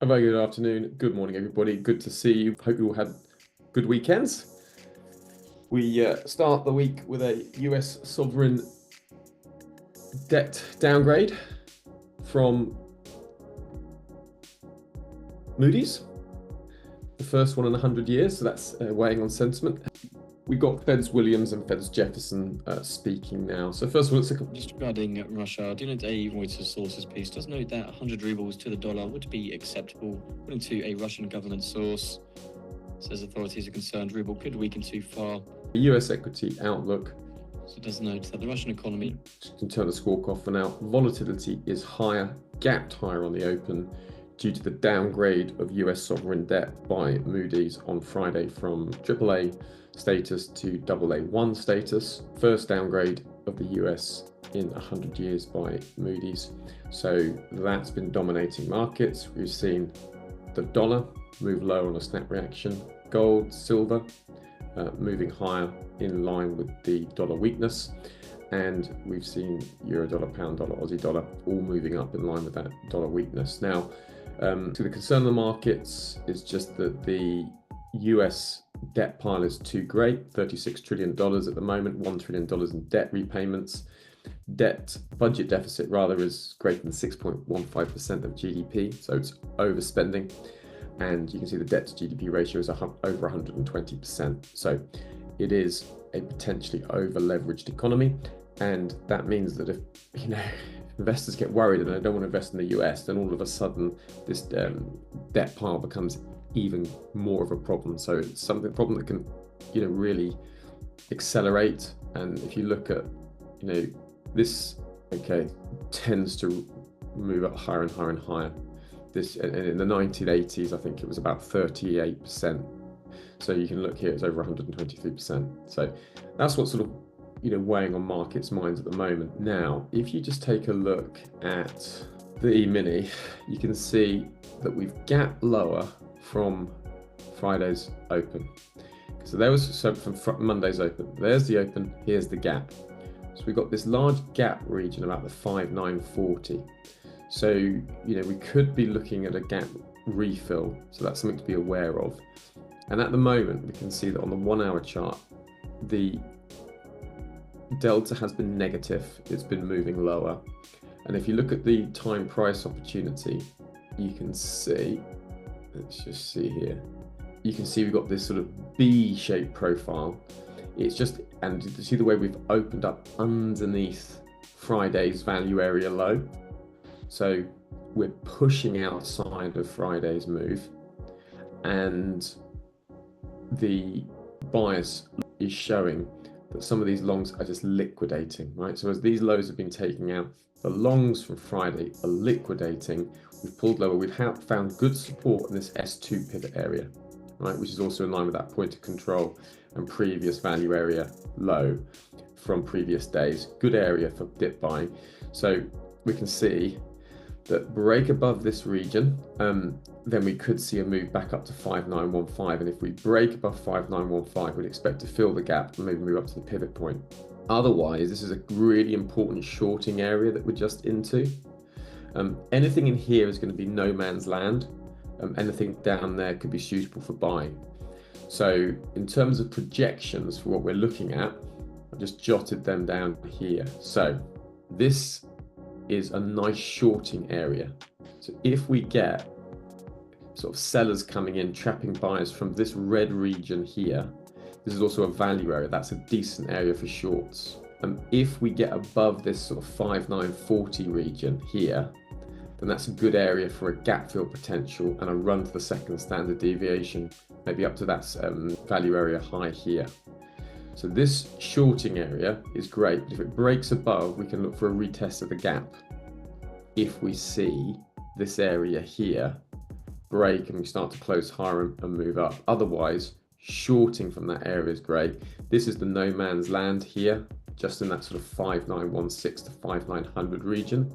A very good afternoon. Good morning, everybody. Good to see you. Hope you all had good weekends. We start the week with a US sovereign debt downgrade from Moody's, the first one in 100 years. So that's weighing on sentiment. We've got Feds Williams and Feds Jefferson speaking now. So first of all, let's look at Just regarding Russia, Dinant A Reuters sources piece does note that 100 rubles to the dollar would be acceptable, according to a Russian government source. Says authorities are concerned ruble could weaken too far. the US equity outlook. So it does note that the Russian economy Can turn the squawk off for now. Volatility is higher, gapped higher on the open due to the downgrade of US sovereign debt by Moody's on Friday from AAA status to AA1 status. First downgrade of the US in 100 years by Moody's. So that's been dominating markets. We've seen the dollar move lower on a snap reaction, gold, silver moving higher in line with the dollar weakness, and we've seen euro dollar, pound dollar, Aussie dollar all moving up in line with that dollar weakness. Now, to the concern of the markets is just that the US debt pile is too great, $36 trillion at the moment, $1 trillion in debt repayments. Debt budget deficit rather is greater than 6.15% of GDP, so it's overspending. And you can see the debt to GDP ratio is over 120%. So it is a potentially over leveraged economy. And that means that if investors get worried and they don't want to invest in the US, then all of a sudden this debt pile becomes even more of a problem. So it's a problem that can really accelerate. And if you look at this tends to move up higher and higher and higher. This in the 1980s, I think it was about 38%. So you can look here, it's over 123%. So that's what's sort of weighing on markets' minds at the moment. Now, if you just take a look at the E-mini, you can see that we've gapped lower from Friday's open. So there was from Monday's open. There's the open. Here's the gap. So we've got this large gap region about the 5940. So, we could be looking at a gap refill. So that's something to be aware of. And at the moment, we can see that on the 1 hour chart, the delta has been negative. It's been moving lower. And if you look at the time price opportunity, you can see, let's just see here. You can see we've got this sort of B-shaped profile. It's just, and you see the way we've opened up underneath Friday's value area low. So we're pushing outside of Friday's move, and the bias is showing that some of these longs are just liquidating, right? So as these lows have been taken out, the longs from Friday are liquidating. We've pulled lower. We've found good support in this S2 pivot area, right? Which is also in line with that point of control and previous value area low from previous days. Good area for dip buying. So we can see that break above this region, then we could see a move back up to 5915. And if we break above 5915, we'd expect to fill the gap and maybe move up to the pivot point. Otherwise, this is a really important shorting area that we're just into. Anything in here is going to be no man's land. Anything down there could be suitable for buying. So in terms of projections for what we're looking at, I've just jotted them down here. So this is a nice shorting area. So if we get sort of sellers coming in, trapping buyers from this red region here, this is also a value area. That's a decent area for shorts. And if we get above this sort of 5940 region here, then that's a good area for a gap fill potential and a run to the second standard deviation, maybe up to that value area high here. So this shorting area is great, but if it breaks above, we can look for a retest of the gap. If we see this area here break and we start to close higher and move up. Otherwise, shorting from that area is great. This is the no man's land here, just in that sort of 5916 to 5900 region.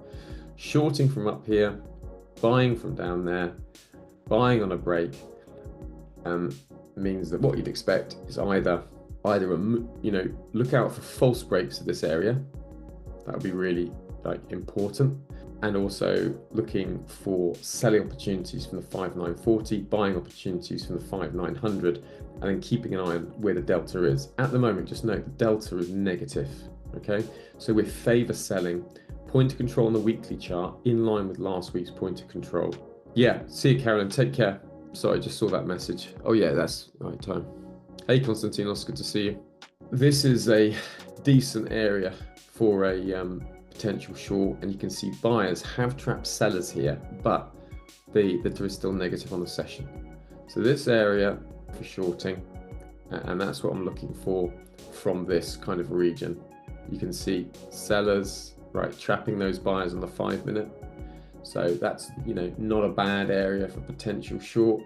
Shorting from up here, buying from down there, buying on a break, means that what you'd expect is either look out for false breaks to this area. That would be really important. and also looking for selling opportunities from the 5940, buying opportunities from the 5900, and then keeping an eye on where the delta is. At the moment, just note the delta is negative, okay? So we favor selling. Point of control on the weekly chart in line with last week's point of control. Yeah, see you, Carolyn. Take care. Sorry, I just saw that message. Oh yeah, that's the right time. Hey, Konstantinos, good to see you. This is a decent area for a potential short, and you can see buyers have trapped sellers here, but the delta is still negative on the session. So this area for shorting, and that's what I'm looking for from this kind of region. You can see sellers, right, trapping those buyers on the 5 minute. So that's, you know, not a bad area for potential short.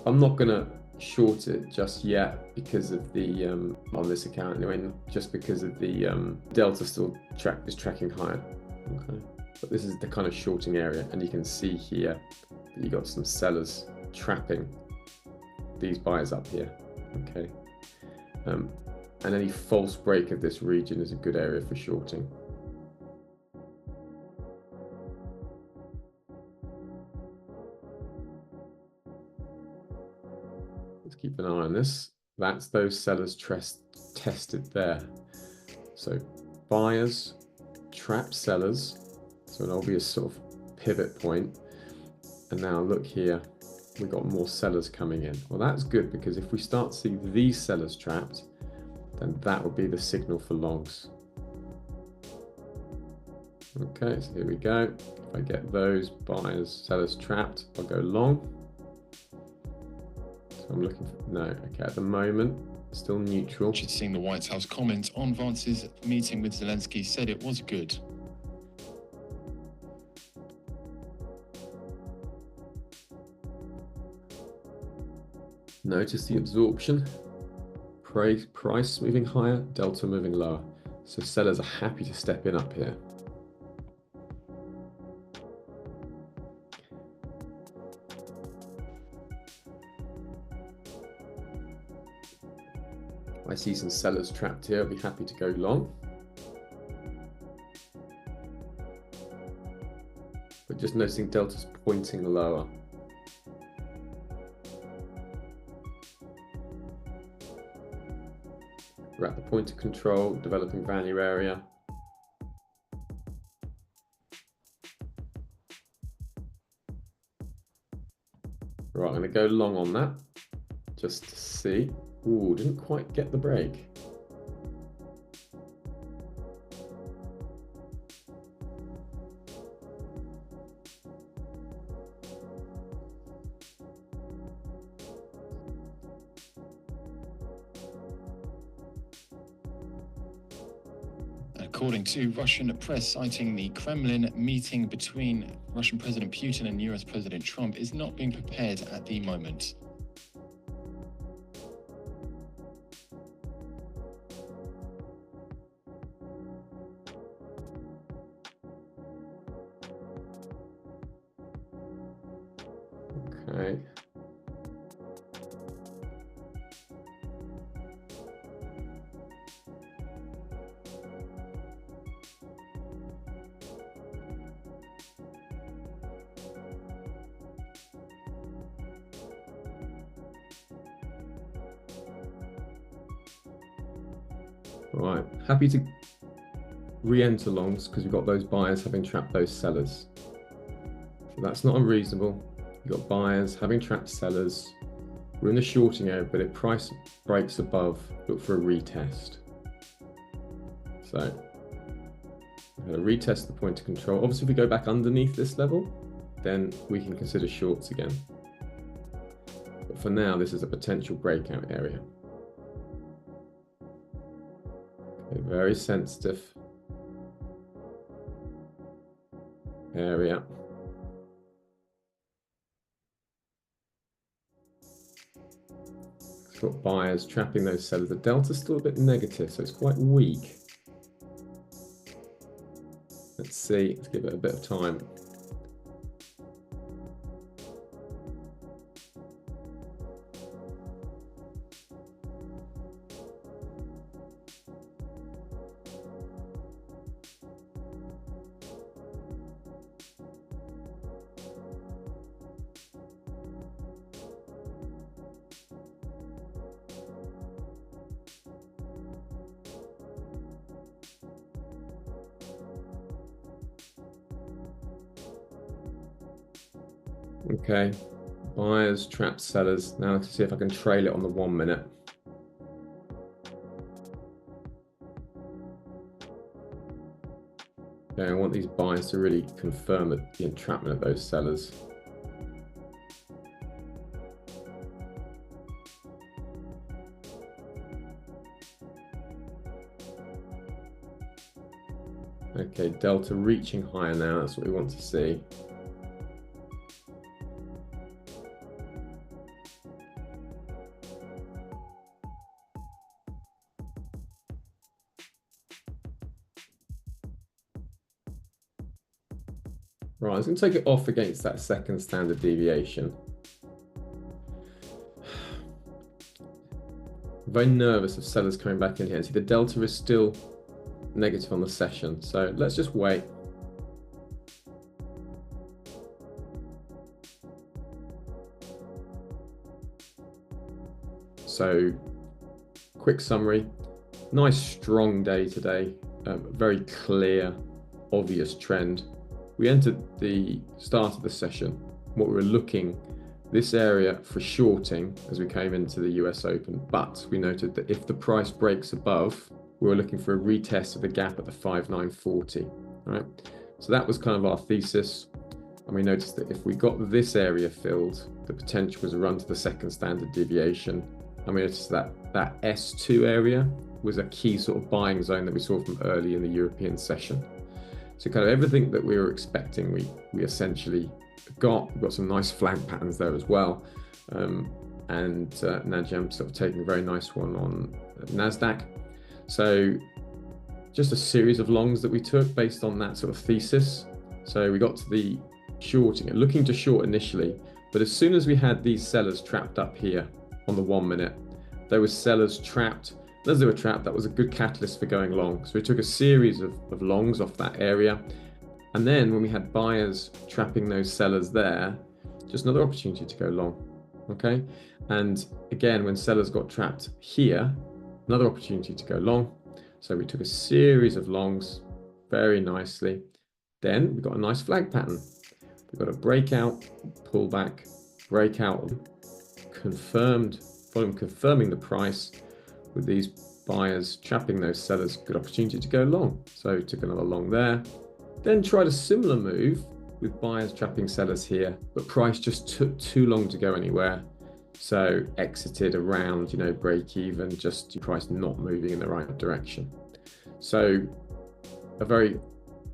I'm not gonna short it just yet because of the on this account anyway, just because of the delta still is tracking higher. Okay, but this is the kind of shorting area, and you can see here that you got some sellers trapping these buyers up here. Okay, and any false break of this region is a good area for shorting. Let's keep an eye on this. That's those sellers tested there. So buyers, trap sellers. So an obvious sort of pivot point. And now look here, we've got more sellers coming in. Well, that's good, because if we start to see these sellers trapped, then that would be the signal for longs. Okay, so here we go. If I get those buyers, sellers trapped, I'll go long. I'm looking for, no, okay, at the moment, still neutral. Just seeing the White House comment on Vance's meeting with Zelensky, said it was good. Notice the absorption, price moving higher, delta moving lower. So sellers are happy to step in up here. I see some sellers trapped here. I'll be happy to go long. But just noticing delta's pointing lower. We're at the point of control, developing value area. Right, I'm going to go long on that, just to see. Ooh, didn't quite get the break. According to Russian press, citing the Kremlin, meeting between Russian President Putin and US President Trump is not being prepared at the moment. Okay. Right, happy to re-enter longs because we've got those buyers having trapped those sellers. So that's not unreasonable. You've got buyers having trapped sellers. We're in the shorting area, but if price breaks above, look for a retest. So I'm going to retest the point of control. Obviously, if we go back underneath this level, then we can consider shorts again. But for now, this is a potential breakout area. Okay, very sensitive area. Got buyers trapping those sellers. The delta's still a bit negative, so it's quite weak. Let's see, let's give it a bit of time. Okay, buyers, trapped sellers. Now let's see if I can trail it on the 1 minute. Okay, I want these buyers to really confirm the entrapment of those sellers. Okay, delta reaching higher now. That's what we want to see. Right, I was going to take it off against that second standard deviation. Very nervous of sellers coming back in here. See, the delta is still negative on the session, so let's just wait. So, quick summary. Nice strong day today. Very clear, obvious trend. We entered the start of the session. What we were looking, this area for shorting as we came into the US Open, but we noted that if the price breaks above, we were looking for a retest of the gap at the 5940. Right? So that was kind of our thesis. And we noticed that if we got this area filled, the potential was a run to the second standard deviation. And we noticed that that S2 area was a key sort of buying zone that we saw from early in the European session. So kind of everything that we were expecting, we essentially got. We've got some nice flag patterns there as well. And Najem sort of taking a very nice one on NASDAQ. So just a series of longs that we took based on that sort of thesis. So we got to the shorting, looking to short initially, but as soon as we had these sellers trapped up here on the 1 minute, there was sellers trapped. As they were trapped, that was a good catalyst for going long. So we took a series of longs off that area. And then when we had buyers trapping those sellers there, just another opportunity to go long, okay? And again, when sellers got trapped here, another opportunity to go long. So we took a series of longs very nicely. Then we got a nice flag pattern. We've got a breakout, pullback, breakout, confirmed, volume confirming the price with these buyers trapping those sellers, good opportunity to go long. So took another long there. Then tried a similar move with buyers trapping sellers here, but price just took too long to go anywhere. So exited around, break even, just price not moving in the right direction. So a very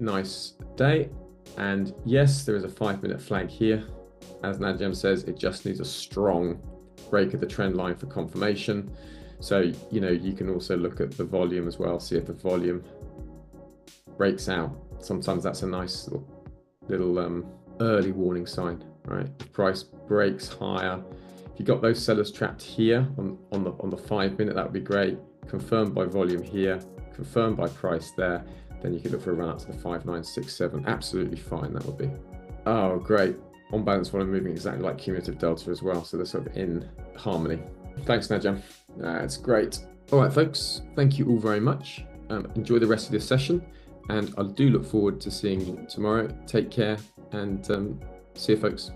nice day. And yes, there is a 5-minute flag here. As Najem says, it just needs a strong break of the trend line for confirmation. So, you can also look at the volume as well, see if the volume breaks out. Sometimes that's a nice little early warning sign, right? If price breaks higher, if you got those sellers trapped here on the 5 minute, that would be great. Confirmed by volume here, confirmed by price there, then you could look for a run up to the 5967. Absolutely fine, that would be. Oh, great. On balance volume moving exactly like cumulative delta as well, so they're sort of in harmony. Thanks, Najem. It's great. All right, folks, thank you all very much. Enjoy the rest of this session, and I do look forward to seeing you tomorrow. Take care, and see you, folks.